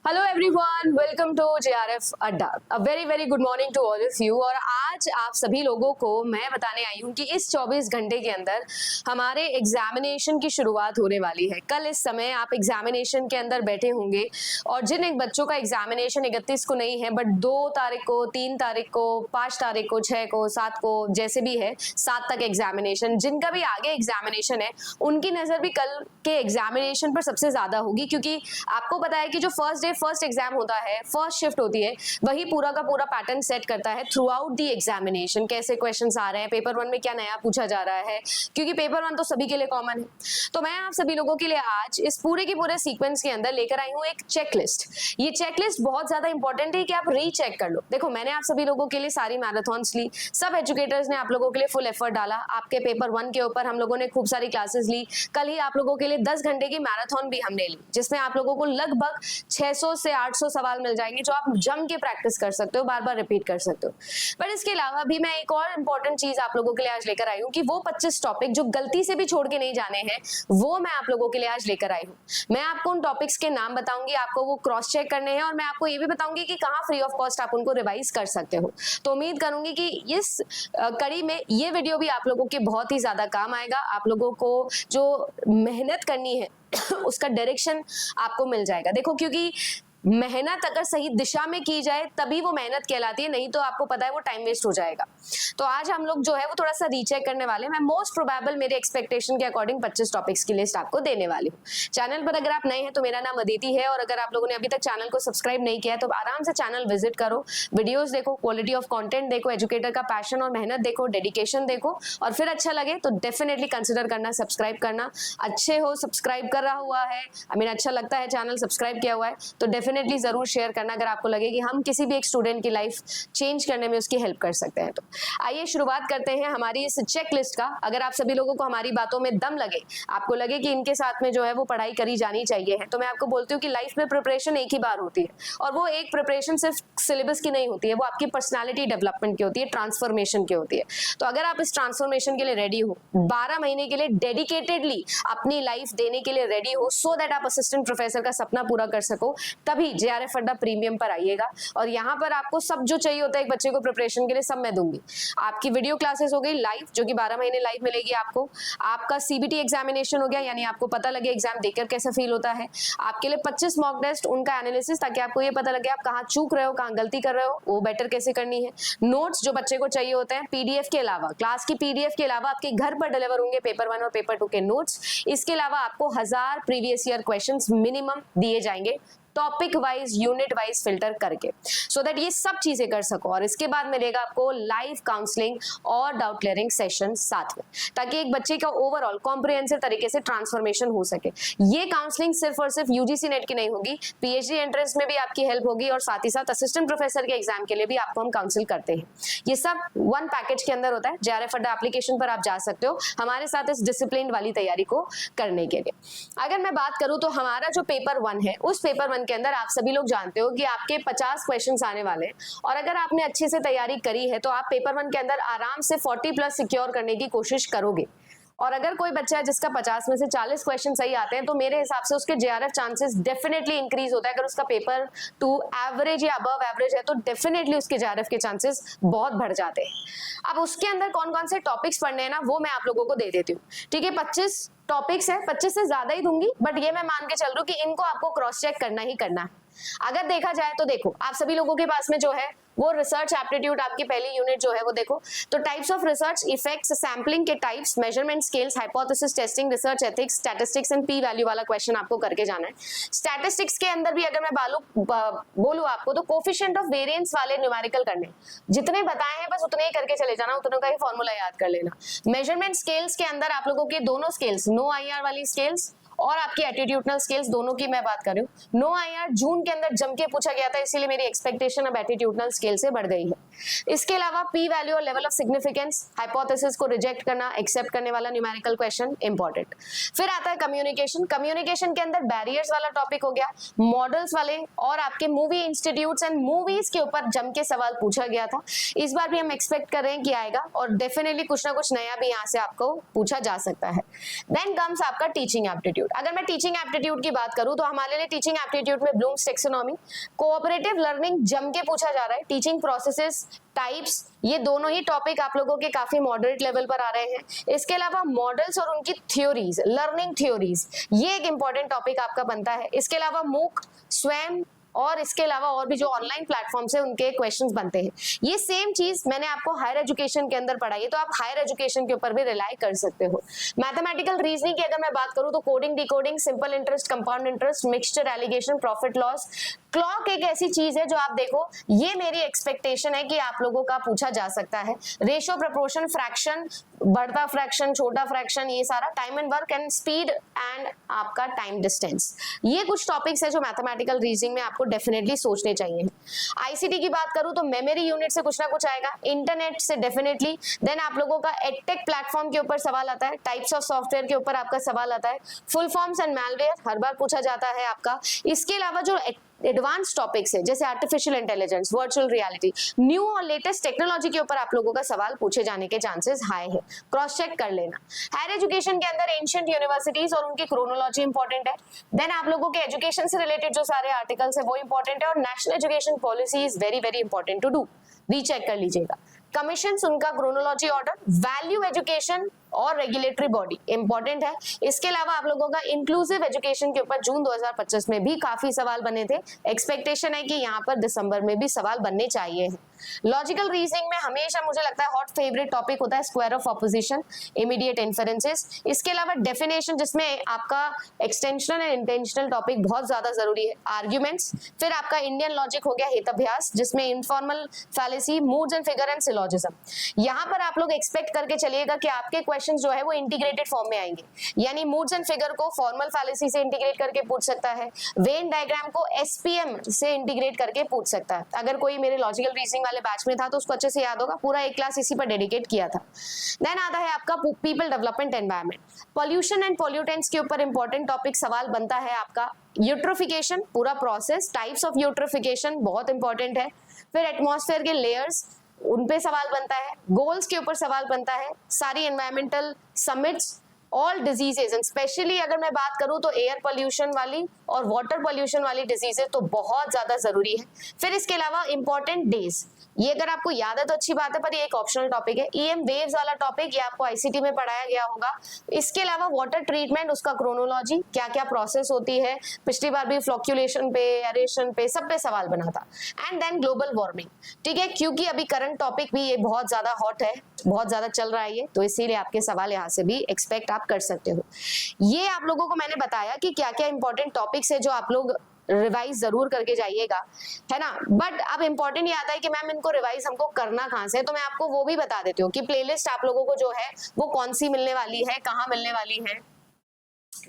Hello everyone, welcome to JRF Adda. A very very good morning to all of you. और आज आप सभी लोगों को मैं बताने आई हूँ कि इस 24 घंटे के अंदर हमारे एग्जामिनेशन की शुरुआत होने वाली है। कल इस समय आप एग्जामिनेशन के अंदर बैठे होंगे और जिन एक बच्चों का एग्जामिनेशन 31 को नहीं है बट 2 तारीख को, 3 तारीख को, 5 तारीख को, 6 को, 7 को, जैसे भी है 7 तक एग्जामिनेशन, जिनका भी आगे एग्जामिनेशन है उनकी नजर भी कल के एग्जामिनेशन पर सबसे ज्यादा होगी। क्योंकि आपको पता है कि जो फर्स्ट एग्जाम होता है, फर्स्ट शिफ्ट होती है, वही पूरा का पूरा पैटर्न सेट करता है थ्रू आउट दी एग्जामिनेशन। कैसे क्वेश्चंस आ रहे हैं, पेपर 1 में क्या नया पूछा जा रहा है, क्योंकि पेपर 1 तो सभी के लिए कॉमन है। तो मैं आप सभी लोगों के लिए आज इस पूरे के पूरे सीक्वेंस के अंदर लेकर आई हूँ एक चेकलिस्ट। ये चेकलिस्ट बहुत ज्यादा इंपॉर्टेंट है कि आप रीचेक कर लो। देखो, मैंने आप सभी लोगों के लिए सारी मैराथन्स ली, सब एजुकेटर्स ने आप लोगों के लिए फुल एफर्ट डाला। आपके पेपर 1 के ऊपर हम लोगों ने खूब सारी क्लासेस ली। कल ही आप लोगों के लिए 10 घंटे की मैराथन भी हमने ली, जिसमें आप लोगों को लगभग 600 से 800 सवाल मिल जाएंगे जो आप जम के प्रैक्टिस कर सकते हो, बार बार रिपीट कर सकते हो। पर इसके अलावा भी मैं एक और इंपॉर्टेंट चीज आप लोगों के लिए आज लेकर आई हूँ कि वो 25 टॉपिक जो गलती से भी छोड़ के नहीं जाने हैं, वो मैं आप लोगों के लिए आज लेकर आई हूँ। मैं आपको उन टॉपिक्स के नाम बताऊंगी, आपको वो क्रॉस चेक करने हैं और मैं आपको ये भी बताऊंगी कि कहाँ फ्री ऑफ कॉस्ट आप उनको रिवाइज कर सकते हो। तो उम्मीद करूंगी कि इस कड़ी में ये वीडियो भी आप लोगों के बहुत ही ज्यादा काम आएगा। आप लोगों को जो मेहनत करनी है उसका डायरेक्शन आपको मिल जाएगा। देखो, क्योंकि मेहनत अगर सही दिशा में की जाए तभी वो मेहनत कहलाती है, नहीं तो आपको पता है वो टाइम वेस्ट हो जाएगा। तो आज हम लोग जो है वो थोड़ा सा रीचेक करने वाले हैं। मैं मोस्ट प्रोबेबल मेरे एक्सपेक्टेशन के अकॉर्डिंग 25 टॉपिक्स की लिस्ट आपको देने वाली हूँ। चैनल पर अगर आप नए हैं तो मेरा नाम अदिति है, और अगर आप लोगों ने अभी तक चैनल को सब्सक्राइब नहीं किया है तो आराम से चैनल विजिट करो, वीडियोज देखो, क्वालिटी ऑफ कॉन्टेंट देखो, एजुकेटर का पैशन और मेहनत देखो, डेडिकेशन देखो, और फिर अच्छा लगे तो डेफिनेटली कंसिडर करना, सब्सक्राइब करना। अच्छे हो, सब्सक्राइब कर रहा हुआ है, आई मीन अच्छा लगता है चैनल सब्सक्राइब किया हुआ है तो डेफिनेटली जरूर शेयर करना अगर आपको लगे कि हम किसी भी एक स्टूडेंट की लाइफ चेंज करने में उसकी हेल्प कर सकते हैं। तो आइए शुरुआत करते हैं हमारी इस चेक लिस्ट का। अगर आप सभी लोगों को हमारी बातों में दम लगे, आपको लगे कि इनके साथ में जो है वो पढ़ाई करी जानी चाहिए है, तो मैं आपको बोलती हूँ कि लाइफ में प्रिपरेशन एक ही बार होती है, और वो एक प्रिपरेशन सिर्फ सिलेबस की नहीं होती है, वो आपकी पर्सनैलिटी डेवलपमेंट की होती है, ट्रांसफॉर्मेशन की होती है। तो अगर आप इस ट्रांसफॉर्मेशन के लिए रेडी हो, 12 महीने के लिए डेडिकेटेडली अपनी लाइफ देने के लिए रेडी हो, सो दैट आप असिस्टेंट प्रोफेसर का सपना पूरा कर सको, तभी जेआरएफ अड्डा प्रीमियम पर आइएगा। और यहाँ पर आपको सब जो चाहिए होता है एक बच्चे को प्रिपरेशन के लिए, सब मैं दूंगी। आपकी वीडियो क्लासेस हो गई लाइव, जो कि 12 महीने लाइव मिलेगी आपको। आपका सीबीटी एग्जामिनेशन हो गया, यानी आपको पता लगे एग्जाम देकर कैसा फील होता है। आपके लिए 25 मॉक टेस्ट, उनका एनालिसिस, ताकि आपको ये पता लगे आप कहाँ चूक रहे हो, कहाँ गलती कर रहे हो, वो बेटर कैसे करनी है। नोट्स जो बच्चे को चाहिए होते हैं, पीडीएफ के अलावा, क्लास की पीडीएफ के अलावा आपके घर पर डिलीवर होंगे पेपर 1 और पेपर 2 के नोट्स। इसके अलावा आपको 1000 प्रीवियस ईयर क्वेश्चंस मिनिमम दिए जाएंगे, topic wise, unit wise filter करके, सो दैट ये सब चीजें कर सको। और इसके बाद मिलेगा आपको लाइव काउंसलिंग और डाउट क्लियरिंग सेशन साथ में, ताकि एक बच्चे का ओवरऑल कॉम्प्रिहेंसिव तरीके से ट्रांसफॉर्मेशन हो सके। ये काउंसलिंग सिर्फ और सिर्फ यूजीसी नेट की नहीं होगी, पीएचडी एंट्रेंस में भी आपकी हेल्प होगी, और साथ ही साथ असिस्टेंट प्रोफेसर के एग्जाम के लिए भी आपको हम काउंसिल करते हैं। ये सब वन पैकेज के अंदर होता है। जेआरएफ अड्डा एप्लीकेशन पर आप जा सकते हो हमारे साथ इस डिसिप्लिन वाली तैयारी को करने के लिए। अगर मैं बात करूं तो हमारा जो पेपर 1 है, उस पेपर 1 के अंदर आप सभी लोग जानते हो कि आपके 50 क्वेश्चंस आने वाले हैं, और अगर आपने अच्छे से तैयारी करी है तो आप पेपर 1 के अंदर आराम से 40 प्लस सिक्योर करने की कोशिश करोगे। और अगर कोई बच्चा है जिसका 50 में से 40 क्वेश्चन सही आते हैं तो मेरे हिसाब से उसके जेआरएफ चांसेस डेफिनेटली इंक्रीज होता है। अगर उसका पेपर 2 एवरेज या अबव एवरेज है तो डेफिनेटली उसके जेआरएफ के चांसेस बहुत बढ़ जाते हैं। अब उसके अंदर कौन कौन से टॉपिक्स पढ़ने हैं ना, वो मैं आप लोगों को दे देती हूँ। ठीक है, 25 टॉपिक्स है, 25 से ज्यादा ही दूंगी, बट ये मैं मान के चल रही हूँ कि इनको आपको क्रॉस चेक करना ही करना है। अगर देखा जाए तो देखो, आप सभी लोगों के पास में जो है वो रिसर्च एप्टीट्यूड आपकी पहली यूनिट जो है वो देखो, तो types of research, effects, sampling के types, measurement scales, hypothesis testing, research ethics, statistics and P value वाला क्वेश्चन आपको करके जाना है। स्टैटिस्टिक्स के अंदर भी अगर मैं बोलूं आपको तो कोफिशिएंट ऑफ वेरिएंस वाले न्यूमेरिकल करने, जितने बताए हैं बस उतने ही करके चले जाना, उतनों का ही फॉर्मूला याद कर लेना। मेजरमेंट स्केल्स के अंदर आप लोगों के दोनों स्केल्स, नो आईआर वाली स्केल्स और आपकी एटीट्यूडनल स्किल्स, दोनों की मैं बात कर रही हूँ। नो आईआर जून के अंदर जम के पूछा गया था, इसीलिए मेरी एक्सपेक्टेशन अब एटीट्यूडनल स्किल से बढ़ गई है। इसके अलावा पी वैल्यू और लेवल ऑफ सिग्निफिकेंस, हाइपोथेसिस को रिजेक्ट करना, एक्सेप्ट करने वाला न्यूमेरिकल क्वेश्चन इंपॉर्टेंट। फिर आता है कम्युनिकेशन। कम्युनिकेशन के अंदर बैरियर्स वाला टॉपिक हो गया, मॉडल्स वाले और आपके मूवी इंस्टीट्यूट्स एंड मूवीज के ऊपर जम के सवाल पूछा गया था। इस बार भी हम एक्सपेक्ट कर रहे हैं कि आएगा, और डेफिनेटली कुछ ना कुछ नया भी यहाँ से आपको पूछा जा सकता है। देन कम्स आपका टीचिंग एप्टीट्यूड। एप्टीट्यूड। अगर मैं टीचिंग एप्टीट्यूड की बात करूं तो हमारे लिए टीचिंग एप्टीट्यूड में ब्लूम्स टैक्सोनॉमी, कोऑपरेटिव लर्निंग जम के पूछा जा रहा है, टीचिंग प्रोसेसेस, टाइप्स, ये दोनों ही टॉपिक आप लोगों के काफी मॉडरेट लेवल पर आ रहे हैं। इसके अलावा मॉडल्स और उनकी थ्योरीज, लर्निंग थ्योरीज, ये एक इंपॉर्टेंट टॉपिक आपका बनता है। इसके अलावा मूक, स्वयं और इसके अलावा और भी जो ऑनलाइन प्लेटफॉर्म्स है उनके क्वेश्चंस बनते हैं। ये सेम चीज मैंने आपको हायर एजुकेशन के अंदर पढ़ाई है, तो आप हायर एजुकेशन के ऊपर भी रिलाई कर सकते हो। मैथमेटिकल रीजनिंग की अगर मैं बात करूं तो coding, decoding, simple interest, compound interest, mixture, alligation, profit loss, clock एक ऐसी चीज है जो आप देखो, ये मेरी एक्सपेक्टेशन है कि आप लोगों का पूछा जा सकता है। रेशियो, प्रोपोर्शन, फ्रैक्शन, बढ़ता फ्रैक्शन, छोटा फ्रैक्शन, ये सारा, time and work and speed and आपका टाइम डिस्टेंस, ये कुछ टॉपिक्स है जो मैथमेटिकल रीजनिंग में आपको डेफिनेटली सोचने चाहिए। आईसीटी की बात करूं तो मेमोरी यूनिट से कुछ ना कुछ आएगा, इंटरनेट से डेफिनेटली, देन आप लोगों का एडटेक प्लेटफॉर्म के ऊपर सवाल आता है, टाइप्स ऑफ सॉफ्टवेयर के ऊपर आपका सवाल आता है, फुल फॉर्म्स एंड मैलवेयर हर बार पूछा जाता है आपका। इसके अलावा जो एडवांस टॉपिक्स है जैसे artificial intelligence, virtual reality, new और लेटेस्ट टेक्नोलॉजी के ऊपर आप लोगों का सवाल पूछे जाने के चांसेस हाई है, क्रॉस चेक कर लेना। हायर एजुकेशन के अंदर एंशिएंट यूनिवर्सिटीज और उनकी क्रोनोलॉजी इंपॉर्टेंट है, देन आप लोगों के एजुकेशन से रिलेटेड जो सारे आर्टिकल्स है वो इंपॉर्टेंट है, और national education policy is very very important to do, recheck कर लीजिएगा। कमीशंस, उनका क्रोनोलॉजी ऑर्डर, वैल्यू एजुकेशन और रेगुलेटरी बॉडी इंपॉर्टेंट है। इसके अलावा आप लोगों का इंक्लूसिव एजुकेशन के ऊपर जून 2025 में भी काफी सवाल बने थे, एक्सपेक्टेशन है कि यहाँ पर दिसंबर में भी सवाल बनने चाहिए। लॉजिकल रीजनिंग में हमेशा मुझे लगता है हॉट फेवरेट टॉपिक होता है square of opposition, immediate inferences. इसके अलावा डेफिनेशन जिसमें आपका एक्सटेंशनल एंड इंटेंशनल टॉपिक बहुत ज्यादा जरूरी है, आर्ग्यूमेंट्स, फिर आपका इंडियन लॉजिक हो गया, हेताभ्यास जिसमें informal fallacy, moods and figure and syllogism. यहाँ पर आप लोग एक्सपेक्ट करके चलिएगा कि आपके क्वेश्चन जो है वो इंटीग्रेटेड फॉर्म में आएंगे, यानी मूड्स एंड फिगर को फॉर्मल फैलेसी से इंटीग्रेट करके पूछ सकता है, वेन डायग्राम को एसपीएम से इंटीग्रेट करके पूछ सकता है। अगर कोई मेरे लॉजिकल रीजनिंग वाले बैच में था तो उसको अच्छे से याद होगा, पूरा एक क्लास इसी पर डेडिकेट किया था। देन आता है आपका people development environment, pollution and pollutants के ऊपर इंपॉर्टेंट टॉपिक सवाल बनता है आपका, यूट्रोफिकेशन पूरा प्रोसेस, टाइप्स ऑफ यूट्रोफिकेशन बहुत इंपॉर्टेंट है, फिर एटमॉस्फेयर के लेयर्स उन पे सवाल बनता है, गोल्स के ऊपर सवाल बनता है, सारी environmental summits, all diseases and specially अगर मैं बात करूं तो एयर पोल्यूशन वाली और वाटर पोल्यूशन वाली डिजीजेज तो बहुत ज्यादा जरूरी है। फिर इसके अलावा इंपॉर्टेंट डेज, ये अगर आपको याद है तो अच्छी बात है, पर ये एक ऑप्शनल टॉपिक है। ईएम वेव्स वाला टॉपिक ये आपको आईसीटी में पढ़ाया गया होगा। इसके अलावा वाटर ट्रीटमेंट, उसका क्रोनोलॉजी, क्या क्या प्रोसेस होती है, पिछली बार भी फ्लक्चुएशन पे, एरेशन पे, सब पे सवाल बना था। एंड देन ग्लोबल वार्मिंग, ठीक है, क्योंकि अभी करंट टॉपिक भी ये बहुत ज्यादा हॉट है, बहुत ज्यादा चल रहा है ये, तो इसीलिए आपके सवाल यहाँ से भी एक्सपेक्ट आप कर सकते हो। ये आप लोगों को मैंने बताया कि क्या क्या इंपॉर्टेंट टॉपिक्स है जो आप लोग रिवाइज जरूर करके जाइएगा, है ना। बट अब इंपॉर्टेंट ये आता है कि मैम इनको रिवाइज हमको करना कहाँ से है, तो मैं आपको वो भी बता देती हूँ कि प्लेलिस्ट आप लोगों को जो है वो कौन सी मिलने वाली है, कहाँ मिलने वाली है,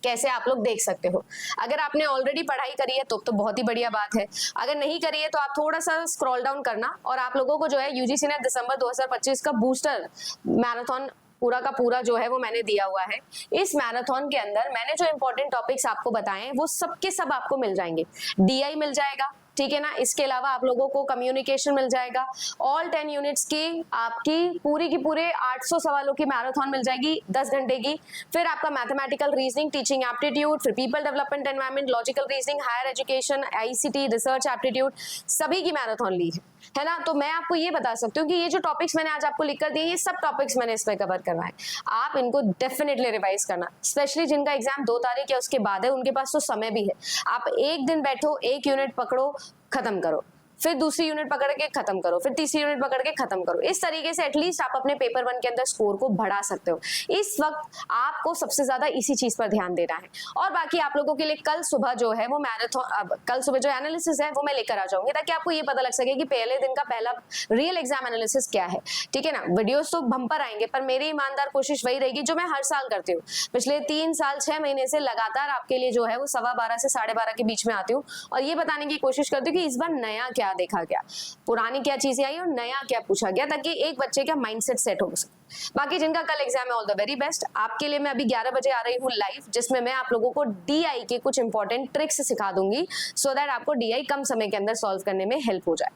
कैसे आप लोग देख सकते हो। अगर आपने ऑलरेडी पढ़ाई करी है तो बहुत ही बढ़िया बात है, अगर नहीं करी है तो आप थोड़ा सा स्क्रॉल डाउन करना, और आप लोगों को जो है यूजीसी ने दिसंबर 2025 का बूस्टर मैराथन पूरा का पूरा जो है वो मैंने दिया हुआ है। इस मैराथन के अंदर मैंने जो इंपॉर्टेंट टॉपिक्स आपको बताए वो सब के सब आपको मिल जाएंगे, डीआई मिल जाएगा, ठीक है ना। इसके अलावा आप लोगों को कम्युनिकेशन मिल जाएगा, ऑल 10 यूनिट्स की आपकी पूरी की पूरे 800 सवालों की मैराथन मिल जाएगी 10 घंटे की। फिर आपका मैथमेटिकल रीजनिंग, टीचिंग एप्टीट्यूड, फिर people development environment, logical reasoning, higher education, ICT, research aptitude, सभी की मैराथन ली है ना। तो मैं आपको ये बता सकती हूँ कि ये जो टॉपिक्स मैंने आज आपको लिख कर दिए, ये सब टॉपिक्स मैंने इस पे कवर करवाए, आप इनको डेफिनेटली रिवाइज करना, स्पेशली जिनका एग्जाम 2 तारीख या उसके बाद है, उनके पास तो समय भी है। आप एक दिन बैठो, एक यूनिट पकड़ो, खत्म करो, फिर दूसरी यूनिट पकड़ के खत्म करो, फिर तीसरी यूनिट पकड़ के खत्म करो। इस तरीके से एटलीस्ट आप अपने पेपर 1 के अंदर स्कोर को बढ़ा सकते हो। इस वक्त आपको सबसे ज्यादा इसी चीज पर ध्यान देना है। और बाकी आप लोगों के लिए कल सुबह जो है वो मैराथन, कल सुबह जो एनालिसिस है वो मैं लेकर आ जाऊंगी, ताकि आपको ये पता लग सके कि पहले दिन का पहला रियल एग्जाम एनालिसिस क्या है, ठीक है ना। वीडियोस तो बम्पर आएंगे, पर मेरी ईमानदार कोशिश वही रहेगी जो मैं हर साल करती हूँ। पिछले 3 साल 6 महीने से लगातार आपके लिए जो है वो 12:15 से 12:30 के बीच में आती हूँ, और ये बताने की कोशिश करती हूँ कि इस बार नया क्या क्या देखा गया, पुरानी क्या चीजें आई और नया क्या पूछा गया, ताकि एक बच्चे का माइंडसेट सेट हो सके। बाकी जिनका कल एग्जाम है, ऑल द वेरी बेस्ट। आपके लिए मैं अभी 11 बजे आ रही हूँ लाइव, जिसमें मैं आप लोगों को डीआई के कुछ इंपॉर्टेंट ट्रिक्स सिखा दूंगी, सो दैट आपको डीआई कम समय के अंदर सॉल्व करने में हेल्प हो जाए।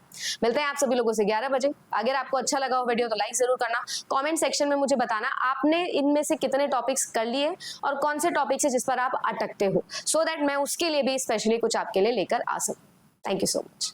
मिलते हैं आप सभी लोगों से 11 बजे। अगर आपको अच्छा लगा हो वीडियो तो लाइक जरूर करना, कमेंट सेक्शन में मुझे बताना आपने इनमें से कितने टॉपिक्स कर लिए और कौन से टॉपिक्स है जिस पर आप अटकते हो, सो दैट मैं उसके लिए भी स्पेशली कुछ आपके लिए लेकर आ सकूं। Thank you so much.